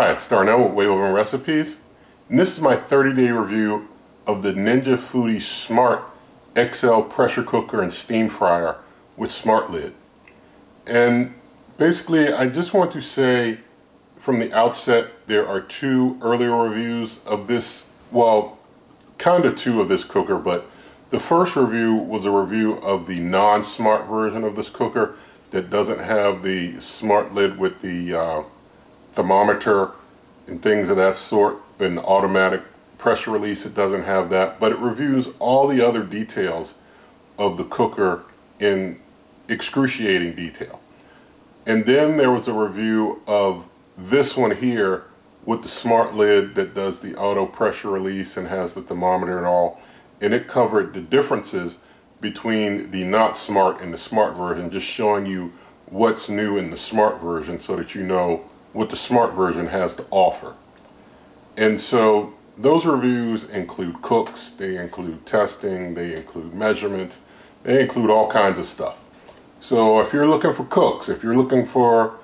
Hi, it's Darnell with Way Over Recipes, and this is my 30-day review of the Ninja Foodi Smart XL pressure cooker and steam fryer with SmartLid. And basically, I just want to say from the outset, there are two earlier reviews of this, well, kind of two of this cooker, but the first review was a review of the non-smart version of this cooker that doesn't have the SmartLid with the thermometer and things of that sort, and the automatic pressure release. It doesn't have that, but it reviews all the other details of the cooker in excruciating detail. And then there was a review of this one here with the SmartLid that does the auto pressure release and has the thermometer and all, and it covered the differences between the not smart and the smart version, just showing you what's new in the smart version so that you know what the smart version has to offer. And so those reviews include cooks, they include testing, they include measurement, they include all kinds of stuff. So if you're looking for cooks, if you're looking for,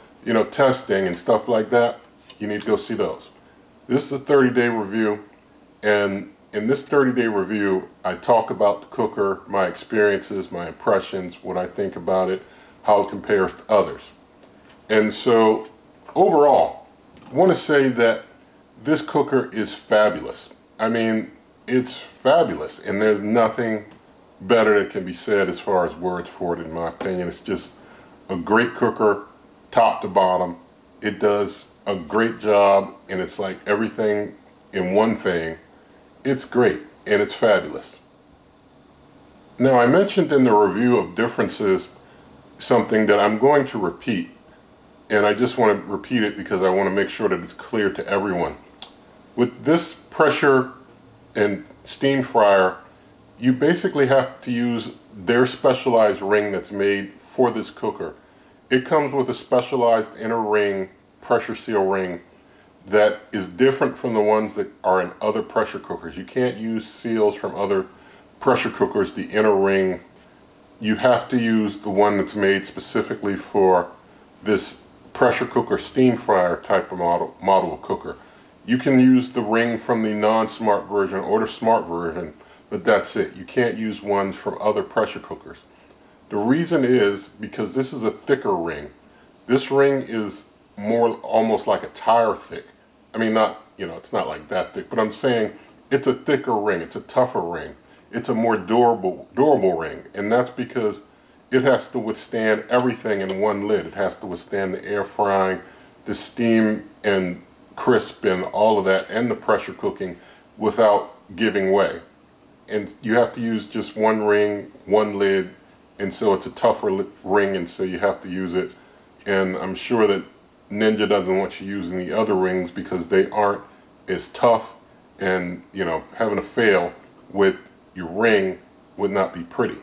testing and stuff like that, you need to go see those. This is a 30-day review, and in this 30-day review, I talk about the cooker, my experiences, my impressions, what I think about it, how it compares to others. And so overall, I want to say that this cooker is fabulous. I mean, it's fabulous, and there's nothing better that can be said as far as words for it, in my opinion. It's just a great cooker, top to bottom. It does a great job, and it's like everything in one thing. It's great, and it's fabulous. Now, I mentioned in the review of differences something that I'm going to repeat, and I just want to repeat it because I want to make sure that it's clear to everyone. With this pressure and steam fryer, you basically have to use their specialized ring that's made for this cooker. It comes with a specialized inner ring, pressure seal ring, that is different from the ones that are in other pressure cookers. You can't use seals from other pressure cookers, the inner ring. You have to use the one that's made specifically for this pressure cooker steam fryer type of model of cooker. You can use the ring from the non-smart version or the smart version, but that's it. You can't use ones from other pressure cookers. The reason is because this is a thicker ring. This ring is more almost like a tire thick. I mean, it's not like that thick, but I'm saying it's a thicker ring. It's a tougher ring. It's a more durable ring, and that's because it has to withstand everything in one lid. It has to withstand the air frying, the steam and crisp and all of that, and the pressure cooking without giving way. And you have to use just one ring, one lid, and so it's a tougher ring, and so you have to use it. And I'm sure that Ninja doesn't want you using the other rings because they aren't as tough, and having a fail with your ring would not be pretty.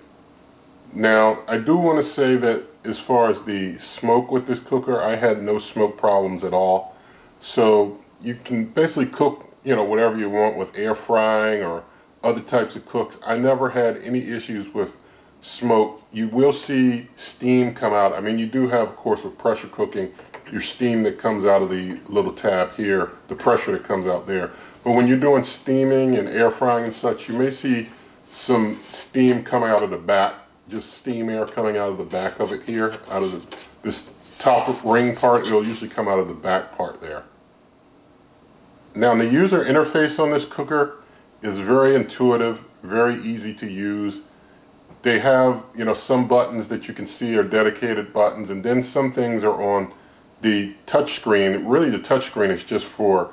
Now, I do want to say that as far as the smoke with this cooker, I had no smoke problems at all. So you can basically cook, whatever you want with air frying or other types of cooks. I never had any issues with smoke. You will see steam come out. I mean, you do have, of course, with pressure cooking, your steam that comes out of the little tab here, the pressure that comes out there. But when you're doing steaming and air frying and such, you may see some steam coming out of the back, just steam air coming out of the back of it here, out of this top ring part. It'll usually come out of the back part there. Now, the user interface on this cooker is very intuitive, very easy to use. They have, some buttons that you can see are dedicated buttons, and then some things are on the touch screen. Really, the touch screen is just for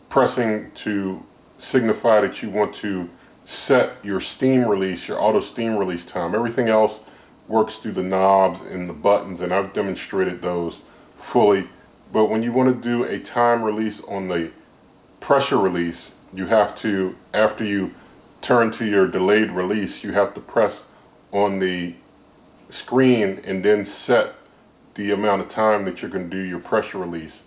pressing to signify that you want to set your steam release, your auto steam release time. Everything else works through the knobs and the buttons, and I've demonstrated those fully. But when you want to do a time release on the pressure release, you have to, after you turn to your delayed release, you have to press on the screen and then set the amount of time that you're going to do your pressure release.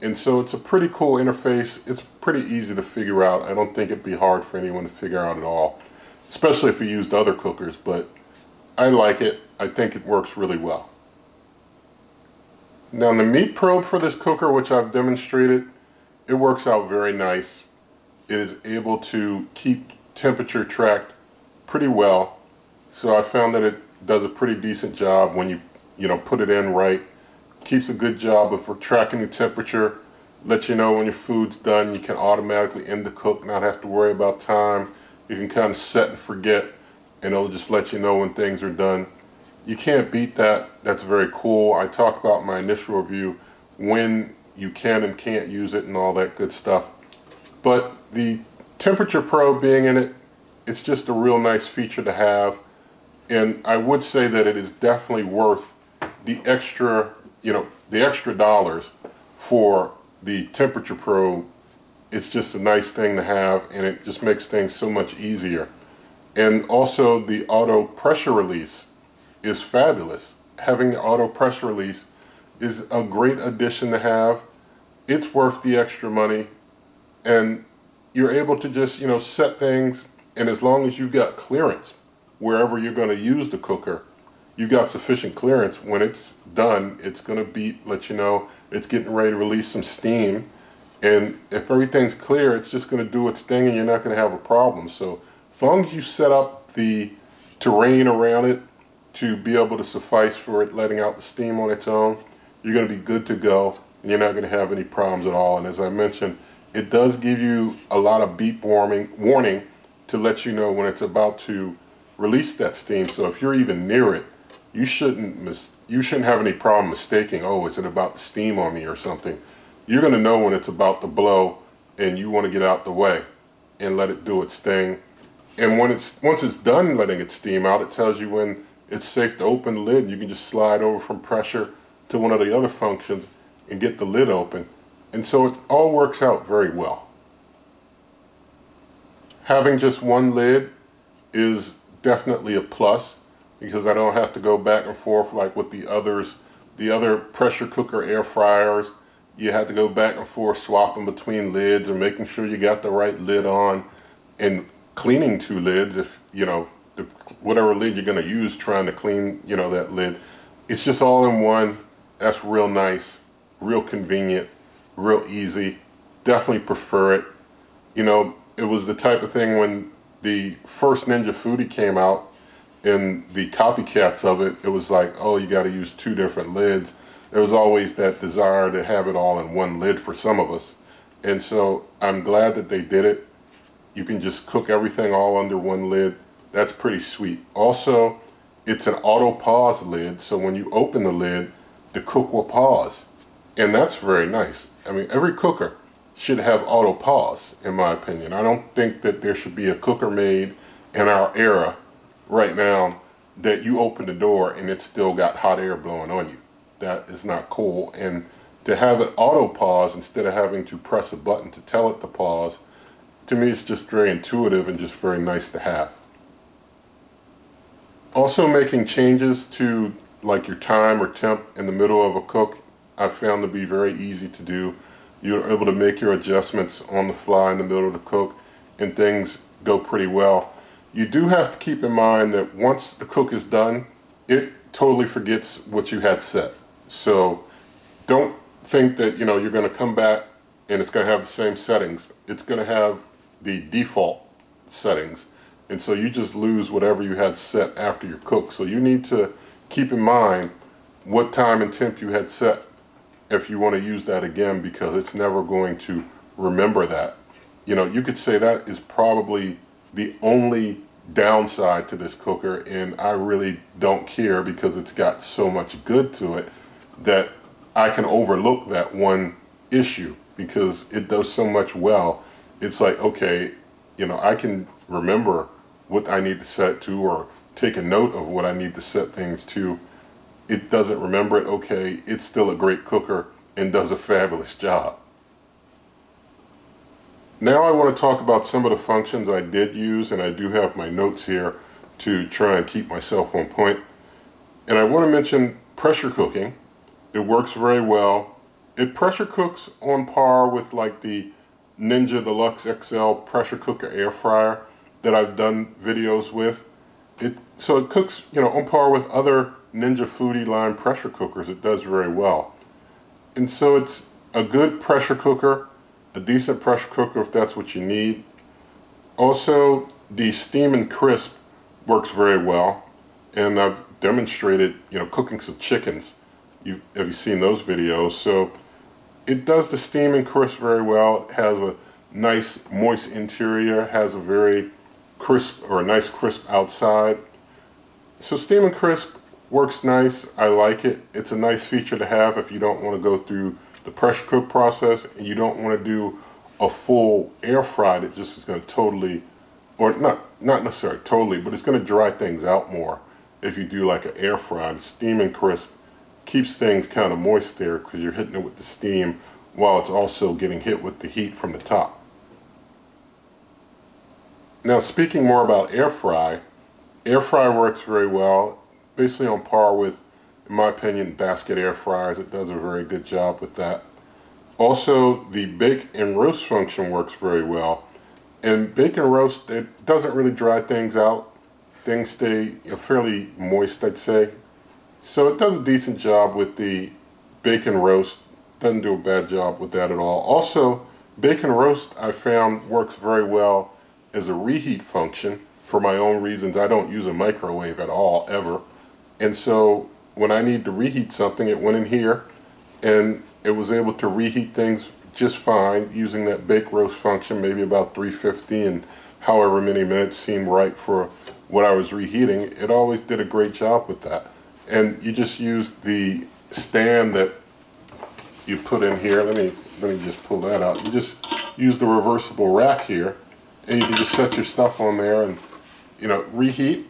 And so it's a pretty cool interface. It's pretty easy to figure out. I don't think it'd be hard for anyone to figure out at all, especially if you used other cookers, but I like it. I think it works really well. Now, the meat probe for this cooker, which I've demonstrated, it works out very nice. It is able to keep temperature tracked pretty well. So I found that it does a pretty decent job when you put it in right. Keeps a good job of tracking the temperature, lets you know when your food's done. You can automatically end the cook, not have to worry about time. You can kind of set and forget, and it'll just let you know when things are done. You can't beat that. That's very cool. I talk about in my initial review when you can and can't use it and all that good stuff. But the temperature probe being in it, it's just a real nice feature to have. And I would say that it is definitely worth the extra, the extra dollars for the temperature probe. It's just a nice thing to have, and it just makes things so much easier. And also the auto pressure release is fabulous. Having the auto pressure release is a great addition to have. It's worth the extra money, and you're able to just, set things, and as long as you've got clearance wherever you're going to use the cooker, you've got sufficient clearance. When it's done, it's going to beep, let you know it's getting ready to release some steam. And if everything's clear, it's just going to do its thing and you're not going to have a problem. So as long as you set up the terrain around it to be able to suffice for it letting out the steam on its own, you're going to be good to go and you're not going to have any problems at all. And as I mentioned, it does give you a lot of beep warning to let you know when it's about to release that steam. So if you're even near it, you shouldn't have any problem mistaking, oh, is it about to steam on me or something. You're going to know when it's about to blow and you want to get out the way and let it do its thing. And once it's done letting it steam out, it tells you when it's safe to open the lid. You can just slide over from pressure to one of the other functions and get the lid open. And so it all works out very well. Having just one lid is definitely a plus, because I don't have to go back and forth like with the other pressure cooker air fryers. You have to go back and forth swapping between lids and making sure you got the right lid on and cleaning two lids if, whatever lid you're going to use, trying to clean, that lid. It's just all in one. That's real nice, real convenient, real easy. Definitely prefer it. It was the type of thing when the first Ninja Foodi came out and the copycats of it, it was like, oh, you got to use two different lids. There was always that desire to have it all in one lid for some of us. And so I'm glad that they did it. You can just cook everything all under one lid. That's pretty sweet. Also, it's an auto pause lid, so when you open the lid, the cook will pause. And that's very nice. I mean, every cooker should have auto pause, in my opinion. I don't think that there should be a cooker made in our era right now that you open the door and it's still got hot air blowing on you. That is not cool. And to have it auto pause instead of having to press a button to tell it to pause, to me it's just very intuitive and just very nice to have. Also, making changes to like your time or temp in the middle of a cook, I've found to be very easy to do. You're able to make your adjustments on the fly in the middle of the cook and things go pretty well. You do have to keep in mind that once the cook is done, it totally forgets what you had set. So don't think that you're going to come back and it's going to have the same settings. It's going to have the default settings, and so you just lose whatever you had set after your cook. So you need to keep in mind what time and temp you had set if you want to use that again, because it's never going to remember that. You could say that is probably the only downside to this cooker, and I really don't care because it's got so much good to it that I can overlook that one issue because it does so much well. It's like, okay, I can remember what I need to set it to or take a note of what I need to set things to. It doesn't remember it, okay, it's still a great cooker and does a fabulous job. Now I want to talk about some of the functions I did use, and I do have my notes here to try and keep myself on point. And I want to mention pressure cooking. It works very well. It pressure cooks on par with like the Ninja Deluxe XL pressure cooker air fryer that I've done videos with. So it cooks, on par with other Ninja Foodi line pressure cookers. It does very well. And so it's a good pressure cooker. a decent pressure cooker if that's what you need. Also, the steam and crisp works very well, and I've demonstrated, cooking some chickens. Have you seen those videos? So it does the steam and crisp very well. It has a nice moist interior, has a very crisp or a nice crisp outside. So steam and crisp works nice. I like it. It's a nice feature to have if you don't want to go through the pressure cook process and you don't want to do a full air fry that just is going to totally, or not necessarily totally, but it's going to dry things out more if you do like an air fry. The steam and crisp keeps things kind of moist there because you're hitting it with the steam while it's also getting hit with the heat from the top. Now, speaking more about air fry works very well, basically on par with, in my opinion, basket air fryers. It does a very good job with that. Also, the bake and roast function works very well. And bake and roast, it doesn't really dry things out. Things stay fairly moist, I'd say. So it does a decent job with the bake and roast. Doesn't do a bad job with that at all. Also, bake and roast I found works very well as a reheat function. For my own reasons, I don't use a microwave at all, ever. And so when I need to reheat something, it went in here and it was able to reheat things just fine using that bake roast function, maybe about 350, and however many minutes seemed right for what I was reheating. It always did a great job with that. And you just use the stand that you put in here. Let me just pull that out. You just use the reversible rack here, and you can just set your stuff on there and reheat,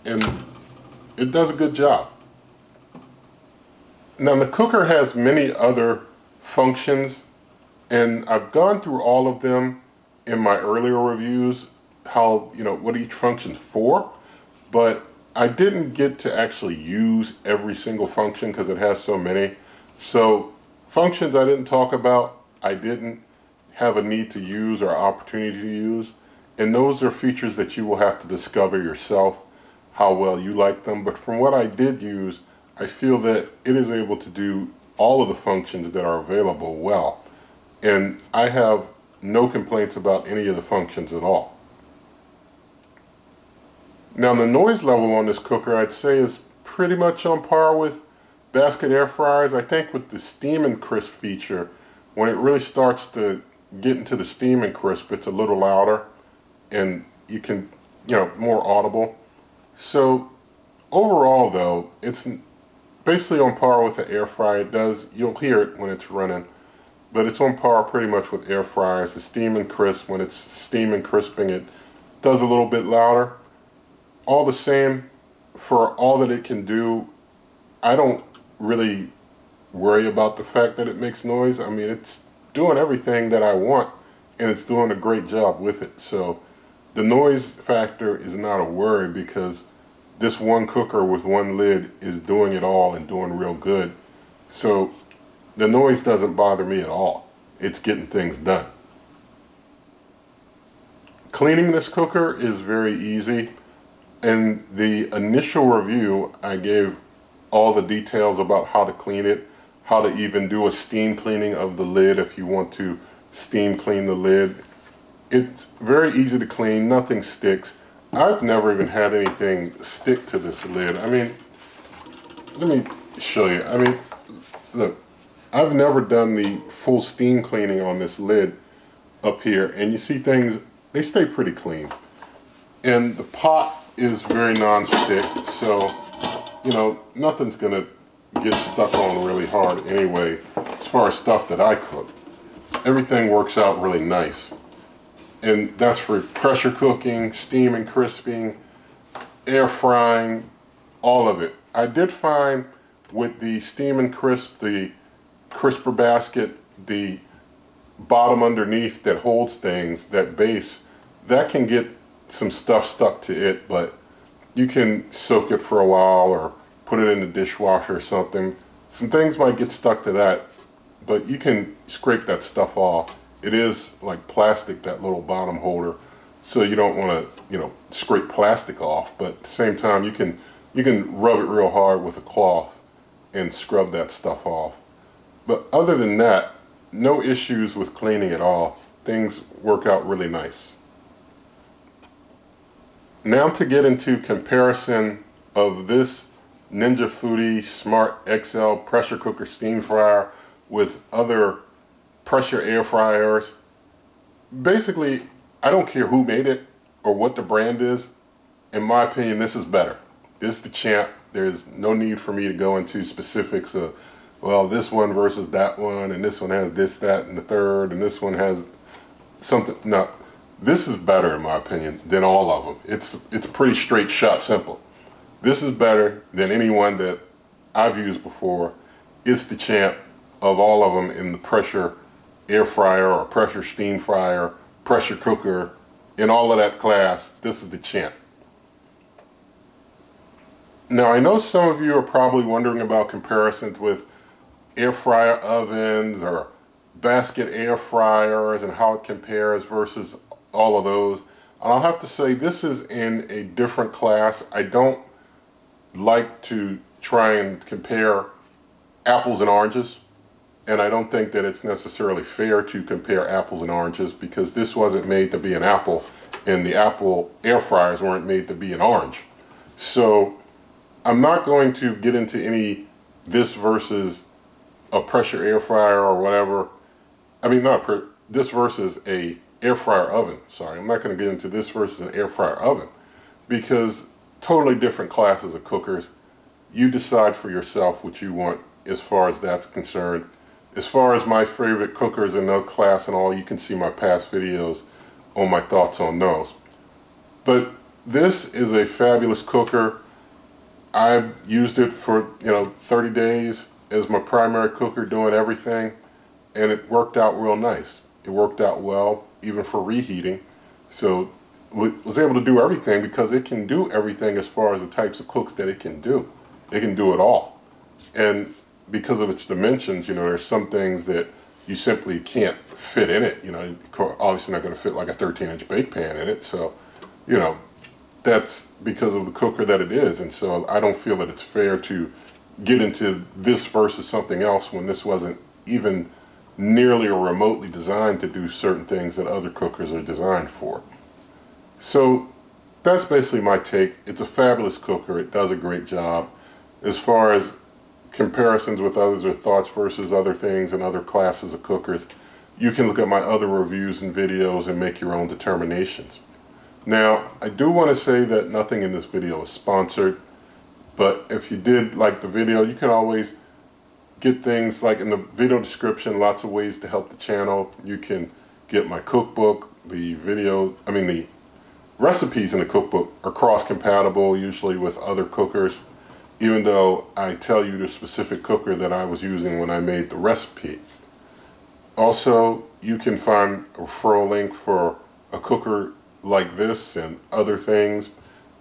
and it does a good job. Now, the cooker has many other functions, and I've gone through all of them in my earlier reviews, how, what each function's for, but I didn't get to actually use every single function because it has so many. So functions I didn't talk about, I didn't have a need to use or opportunity to use, and those are features that you will have to discover yourself, how well you like them. But from what I did use, I feel that it is able to do all of the functions that are available well. And I have no complaints about any of the functions at all. Now, the noise level on this cooker, I'd say, is pretty much on par with basket air fryers. I think with the steam and crisp feature, when it really starts to get into the steam and crisp, it's a little louder and you can, more audible. So overall though, it's basically on par with the air fryer. You'll hear it when it's running, but it's on par pretty much with air fryers. The steam and crisp, when it's steam and crisping, it does a little bit louder. All the same, for all that it can do, I don't really worry about the fact that it makes noise. I mean, it's doing everything that I want, and it's doing a great job with it. So the noise factor is not a worry because this one cooker with one lid is doing it all and doing real good. So the noise doesn't bother me at all. It's getting things done. Cleaning this cooker is very easy. In the initial review, I gave all the details about how to clean it, how to even do a steam cleaning of the lid if you want to steam clean the lid. It's very easy to clean, nothing sticks. I've never even had anything stick to this lid. I mean, let me show you. I mean, look, I've never done the full steam cleaning on this lid up here, and you see things, they stay pretty clean. And the pot is very non-stick, so, nothing's gonna get stuck on really hard anyway, as far as stuff that I cook. Everything works out really nice. And that's for pressure cooking, steam and crisping, air frying, all of it. I did find with the steam and crisp, the crisper basket, the bottom underneath that holds things, that base, that can get some stuff stuck to it, but you can soak it for a while or put it in the dishwasher or something. Some things might get stuck to that, but you can scrape that stuff off. It is like plastic, that little bottom holder, so you don't want to, scrape plastic off, but at the same time you can rub it real hard with a cloth and scrub that stuff off. But other than that, no issues with cleaning at all. Things work out really nice. Now to get into comparison of this Ninja Foodi Smart XL pressure cooker steam fryer with other pressure air fryers. Basically, I don't care who made it or what the brand is. In my opinion, this is better. This is the champ. There's no need for me to go into specifics of, well, this one versus that one, and this one has this, that, and the third, and this one has something. No, this is better in my opinion than all of them. It's pretty straight shot simple. This is better than any one that I've used before. It's the champ of all of them in the pressure air fryer or pressure steam fryer, pressure cooker, in all of that class. This is the champ. Now I know some of you are probably wondering about comparisons with air fryer ovens or basket air fryers and how it compares versus all of those. And I'll have to say this is in a different class. I don't like to try and compare apples and oranges, and I don't think that it's necessarily fair to compare apples and oranges because this wasn't made to be an apple and the apple air fryers weren't made to be an orange. So I'm not going to get into any this versus a pressure air fryer or whatever. I mean, this versus a air fryer oven. Sorry, I'm not going to get into this versus an air fryer oven because totally different classes of cookers. You decide for yourself what you want as far as that's concerned. As far as my favorite cookers in that class and all, you can see my past videos on my thoughts on those. But this is a fabulous cooker. I've used it for 30 days as my primary cooker doing everything, and it worked out real nice. It worked out well even for reheating. So was able to do everything because it can do everything as far as the types of cooks that it can do. It can do it all. And because of its dimensions, there's some things that you simply can't fit in it. Obviously not going to fit like a 13-inch bake pan in it. So, that's because of the cooker that it is. And so I don't feel that it's fair to get into this versus something else when this wasn't even nearly or remotely designed to do certain things that other cookers are designed for. So that's basically my take. It's a fabulous cooker. It does a great job. As far as comparisons with others or thoughts versus other things and other classes of cookers, you can look at my other reviews and videos and make your own determinations. Now, I do want to say that nothing in this video is sponsored, but if you did like the video, you can always get things like in the video description, lots of ways to help the channel. You can get my cookbook. The recipes in the cookbook are cross-compatible usually with other cookers, even though I tell you the specific cooker that I was using when I made the recipe. Also, you can find a referral link for a cooker like this and other things.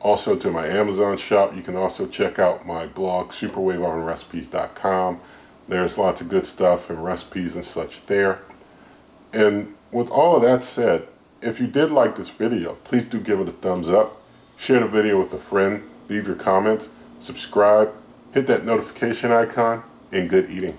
Also to my Amazon shop. You can also check out my blog, superwaveovenrecipes.com. There's lots of good stuff and recipes and such there. And with all of that said, if you did like this video, please do give it a thumbs up. Share the video with a friend. Leave your comments. Subscribe. Hit that notification icon. And good eating.